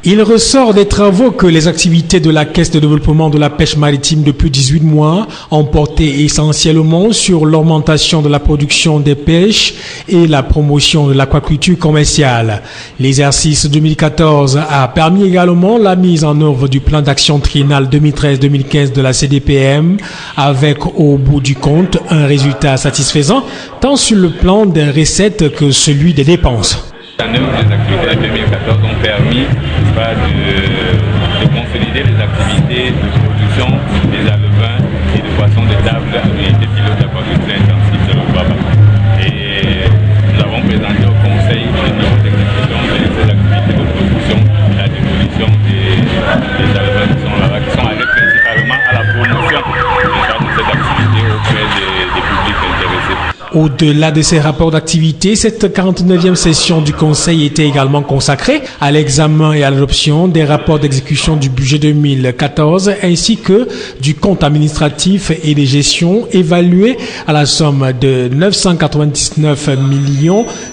Il ressort des travaux que les activités de la Caisse de développement de la pêche maritime depuis 18 mois ont porté essentiellement sur l'augmentation de la production des pêches et la promotion de l'aquaculture commerciale. L'exercice 2014 a permis également la mise en œuvre du plan d'action triennal 2013-2015 de la CDPM avec au bout du compte un résultat satisfaisant tant sur le plan des recettes que celui des dépenses. En œuvre des activités de 2014 ont permis de consolider les activités de production des alevins et de poissons de table à l'unité pilote d'aquaculture intensive de l'Ouababa. Et nous avons présenté au Conseil le niveau d'exécution de ces activités de production et la démolition des alevins qui sont là-bas, qui sont allés principalement à la promotion de cette activité auprès des publics intéressés. Au-delà de ces rapports d'activité, cette 49e session du Conseil était également consacrée à l'examen et à l'adoption des rapports d'exécution du budget 2014 ainsi que du compte administratif et de gestion évalué à la somme de 999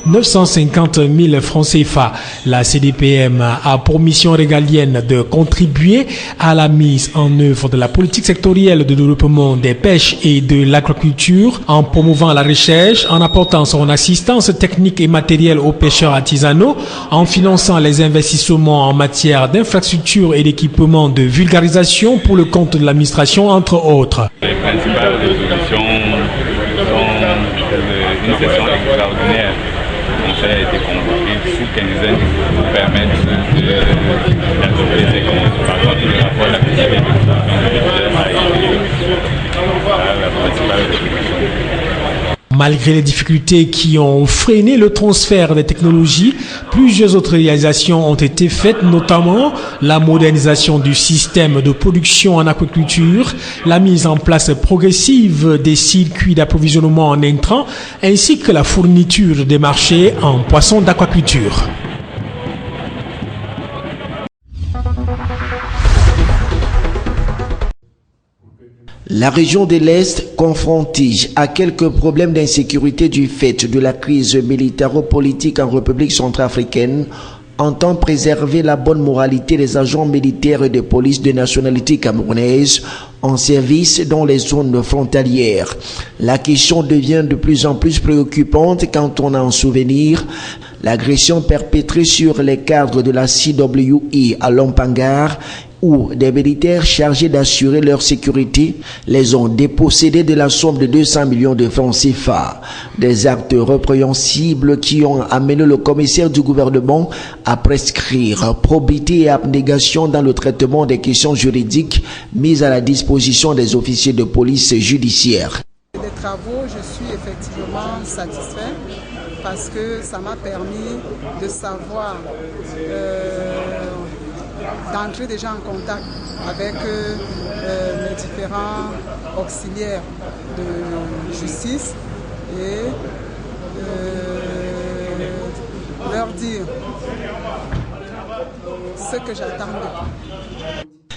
950 000 francs CFA. La CDPM a pour mission régalienne de contribuer à la mise en œuvre de la politique sectorielle de développement des pêches et de l'aquaculture en promouvant la recherche, en apportant son assistance technique et matérielle aux pêcheurs artisanaux, en finançant les investissements en matière d'infrastructures et d'équipements de vulgarisation pour le compte de l'administration, entre autres. Les principales résolutions sont une session extraordinaire. Le Conseil a été convoqué sous quinzaine pour permettre d'adopter ces comptes. Par contre, le rapport d'activité de production de l'État a été la principale résolution. Malgré les difficultés qui ont freiné le transfert des technologies, plusieurs autres réalisations ont été faites, notamment la modernisation du système de production en aquaculture, la mise en place progressive des circuits d'approvisionnement en intrants, ainsi que la fourniture des marchés en poissons d'aquaculture. La région de l'Est, confrontée à quelques problèmes d'insécurité du fait de la crise militaro-politique en République centrafricaine, entend préserver la bonne moralité des agents militaires et de police de nationalité camerounaise en service dans les zones frontalières. La question devient de plus en plus préoccupante quand on a en souvenir l'agression perpétrée sur les cadres de la CWI à Lompangar, où des militaires chargés d'assurer leur sécurité les ont dépossédés de la somme de 200 millions de francs CFA. Des actes répréhensibles qui ont amené le commissaire du gouvernement à prescrire probité et abnégation dans le traitement des questions juridiques mises à la disposition des officiers de police judiciaire. Des travaux, je suis effectivement satisfait parce que ça m'a permis de savoir d'entrer déjà en contact avec les différents auxiliaires de justice et leur dire ce que j'attendais.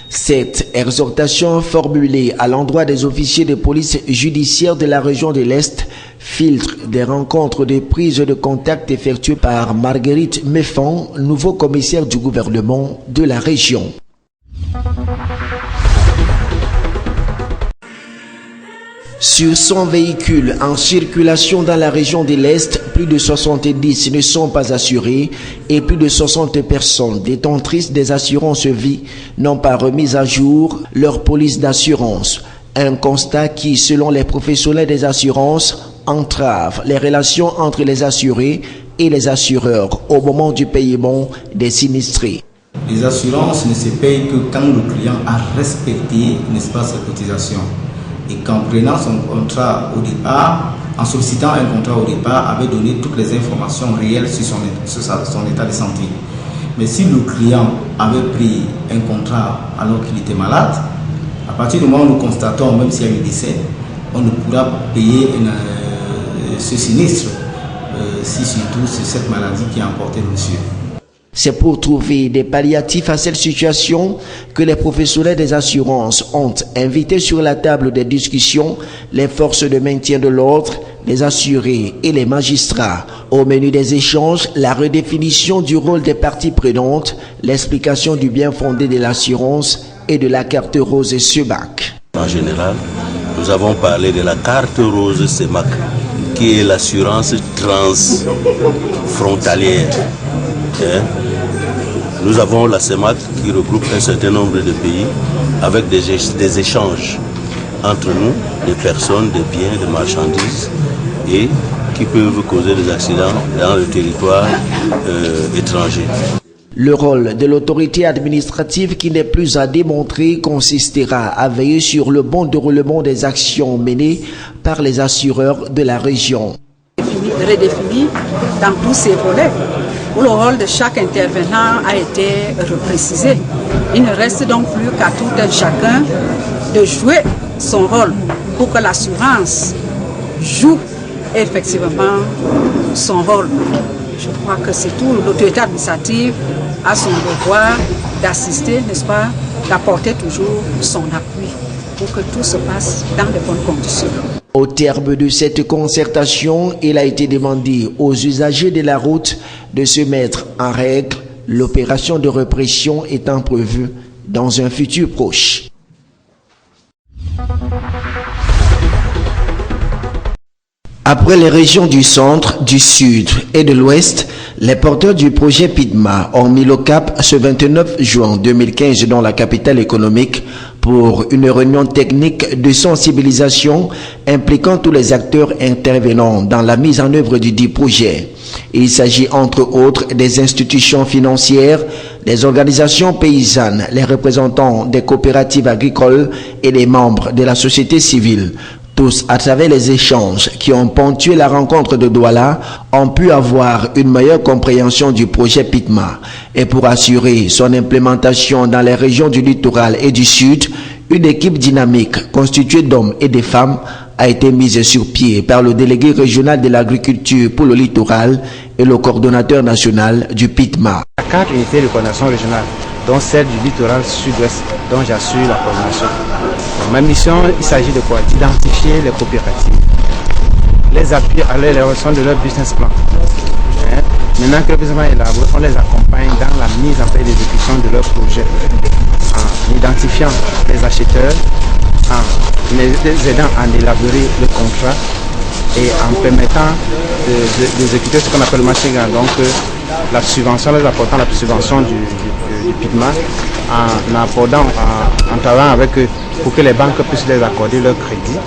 Cette exhortation formulée à l'endroit des officiers de police judiciaire de la région de l'Est filtre des rencontres de prise de contact effectuées par Marguerite Meffan, nouveau commissaire du gouvernement de la région. Sur 100 véhicules en circulation dans la région de l'Est, plus de 70 ne sont pas assurés et plus de 60 personnes détentrices des assurances vie n'ont pas remis à jour leur police d'assurance. Un constat qui, selon les professionnels des assurances, entrave les relations entre les assurés et les assureurs au moment du paiement des sinistrés. Les assurances ne se payent que quand le client a respecté, n'est-ce pas, sa cotisation. Et qu'en prenant son contrat au départ, en sollicitant un contrat au départ, avait donné toutes les informations réelles sur son état de santé. Mais si le client avait pris un contrat alors qu'il était malade, à partir du moment où nous constatons, même s'il y a eu décès, on ne pourra payer ce sinistre si surtout c'est cette maladie qui a emporté le monsieur. C'est pour trouver des palliatifs à cette situation que les professionnels des assurances ont invité sur la table des discussions les forces de maintien de l'ordre, les assurés et les magistrats. Au menu des échanges, la redéfinition du rôle des parties prenantes, l'explication du bien fondé de l'assurance et de la carte rose CEMAC. En général, nous avons parlé de la carte rose CEMAC, qui est l'assurance transfrontalière. Nous avons la CEMAC qui regroupe un certain nombre de pays avec des échanges entre nous, des personnes, des biens, des marchandises et qui peuvent causer des accidents dans le territoire étranger. Le rôle de l'autorité administrative qui n'est plus à démontrer consistera à veiller sur le bon déroulement des actions menées par les assureurs de la région. Redéfini dans tous ces volets, où le rôle de chaque intervenant a été reprécisé. Il ne reste donc plus qu'à tout un chacun de jouer son rôle pour que l'assurance joue effectivement son rôle. Je crois que c'est tout. L'autorité administrative a son devoir d'assister, n'est-ce pas, d'apporter toujours son appui pour que tout se passe dans de bonnes conditions. Au terme de cette concertation, il a été demandé aux usagers de la route de se mettre en règle, l'opération de répression étant prévue dans un futur proche. Après les régions du centre, du sud et de l'ouest, les porteurs du projet PIDMA ont mis le cap ce 29 juin 2015 dans la capitale économique pour une réunion technique de sensibilisation impliquant tous les acteurs intervenant dans la mise en œuvre du dit projet. Il s'agit entre autres des institutions financières, des organisations paysannes, les représentants des coopératives agricoles et les membres de la société civile. Tous, à travers les échanges qui ont ponctué la rencontre de Douala, ont pu avoir une meilleure compréhension du projet PIDMA. Et pour assurer son implémentation dans les régions du littoral et du sud, une équipe dynamique constituée d'hommes et de femmes a été mise sur pied par le délégué régional de l'agriculture pour le littoral et le coordonnateur national du PIDMA. 4 unités de coordination régionale, dont celle du littoral sud-ouest, dont j'assure la coordination. Ma mission, il s'agit de quoi? D'identifier les coopératives, les appuyer à l'élaboration de leur business plan. Maintenant que le business plan est élaboré, on les accompagne dans la mise en place et l'exécution de leur projet, en identifiant les acheteurs, en les aidant à élaborer le contrat et en permettant d'exécuter ce qu'on appelle le marché gagnant. Donc la subvention, les apportant la subvention du PIDMA, en travaillant avec eux pour que les banques puissent les accorder leur crédit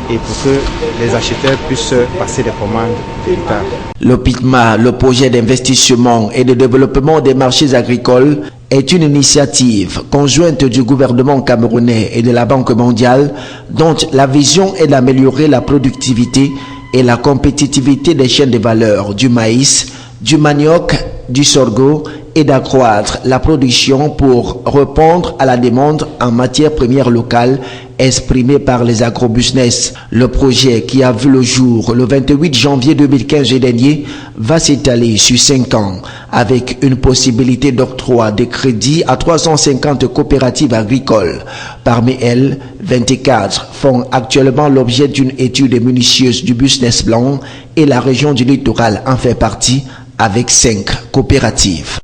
et pour que les acheteurs puissent passer des commandes de l'État. Le PIDMA, le projet d'investissement et de développement des marchés agricoles, est une initiative conjointe du gouvernement camerounais et de la Banque mondiale dont la vision est d'améliorer la productivité et la compétitivité des chaînes de valeur du maïs, du manioc, du sorgho et d'accroître la production pour répondre à la demande en matières premières locales exprimée par les agrobusiness. Le projet qui a vu le jour le 28 janvier 2015 dernier va s'étaler sur 5 ans avec une possibilité d'octroi de crédit à 350 coopératives agricoles. Parmi elles, 24 font actuellement l'objet d'une étude minutieuse du business plan et la région du littoral en fait partie avec 5 coopératives.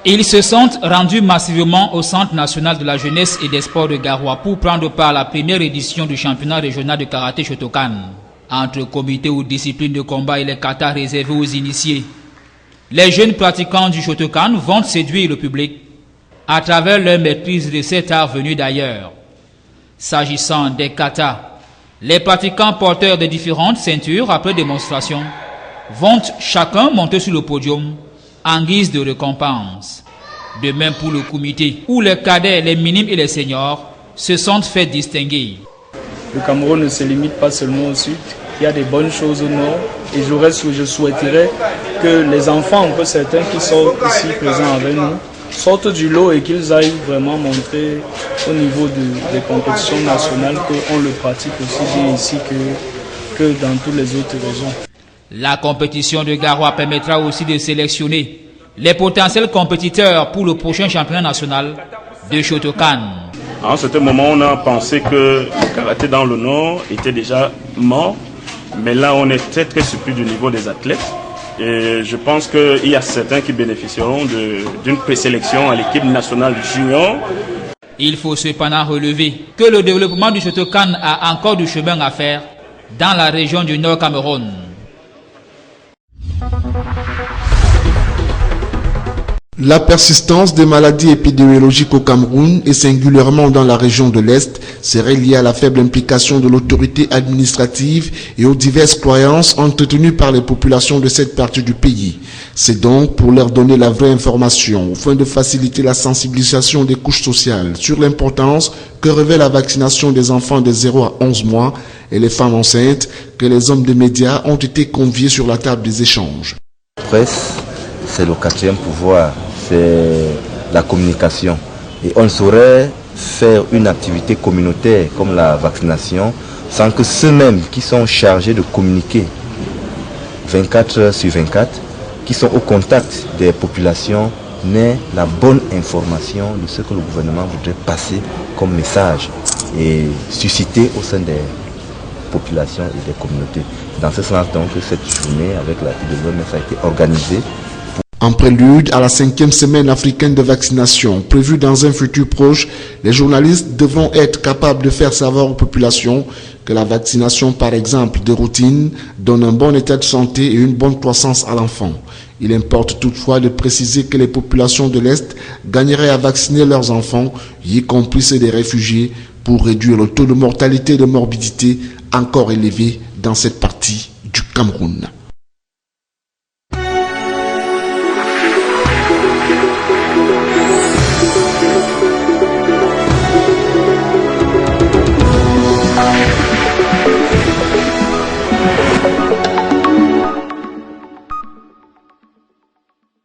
Ils se sont rendus massivement au Centre national de la jeunesse et des sports de Garoua pour prendre part à la première édition du championnat régional de karaté Shotokan. Entre comités ou disciplines de combat et les katas réservés aux initiés, les jeunes pratiquants du Shotokan vont séduire le public à travers leur maîtrise de cet art venu d'ailleurs. S'agissant des katas, les pratiquants porteurs de différentes ceintures après démonstration vont chacun monter sur le podium en guise de récompense. De même pour le comité, où les cadets, les minimes et les seniors se sont fait distinguer. Le Cameroun ne se limite pas seulement au sud, il y a des bonnes choses au nord et je souhaiterais que les enfants, un peu certains qui sont ici présents avec nous, sortent du lot et qu'ils aillent vraiment montrer au niveau des compétitions nationales qu'on le pratique aussi bien ici que dans toutes les autres régions. La compétition de Garoua permettra aussi de sélectionner les potentiels compétiteurs pour le prochain championnat national de Shotokan. À un certain moment, on a pensé que le karaté dans le Nord était déjà mort, mais là, on est très très surpris du niveau des athlètes. Et je pense qu'il y a certains qui bénéficieront d'une présélection à l'équipe nationale junior. Il faut cependant relever que le développement du Shotokan a encore du chemin à faire dans la région du Nord Cameroun. La persistance des maladies épidémiologiques au Cameroun et singulièrement dans la région de l'Est serait liée à la faible implication de l'autorité administrative et aux diverses croyances entretenues par les populations de cette partie du pays. C'est donc pour leur donner la vraie information, afin de faciliter la sensibilisation des couches sociales sur l'importance que revêt la vaccination des enfants de 0 à 11 mois et les femmes enceintes, que les hommes des médias ont été conviés sur la table des échanges. Presse, c'est le quatrième pouvoir. C'est la communication. Et on ne saurait faire une activité communautaire comme la vaccination sans que ceux-mêmes qui sont chargés de communiquer 24 heures sur 24, qui sont au contact des populations, n'aient la bonne information de ce que le gouvernement voudrait passer comme message et susciter au sein des populations et des communautés. Dans ce sens donc, cette journée avec l'appui de l'OMS a été organisée. En prélude à la 5e semaine africaine de vaccination, prévue dans un futur proche, les journalistes devront être capables de faire savoir aux populations que la vaccination, par exemple de routine, donne un bon état de santé et une bonne croissance à l'enfant. Il importe toutefois de préciser que les populations de l'Est gagneraient à vacciner leurs enfants, y compris ceux des réfugiés, pour réduire le taux de mortalité et de morbidité encore élevé dans cette partie du Cameroun.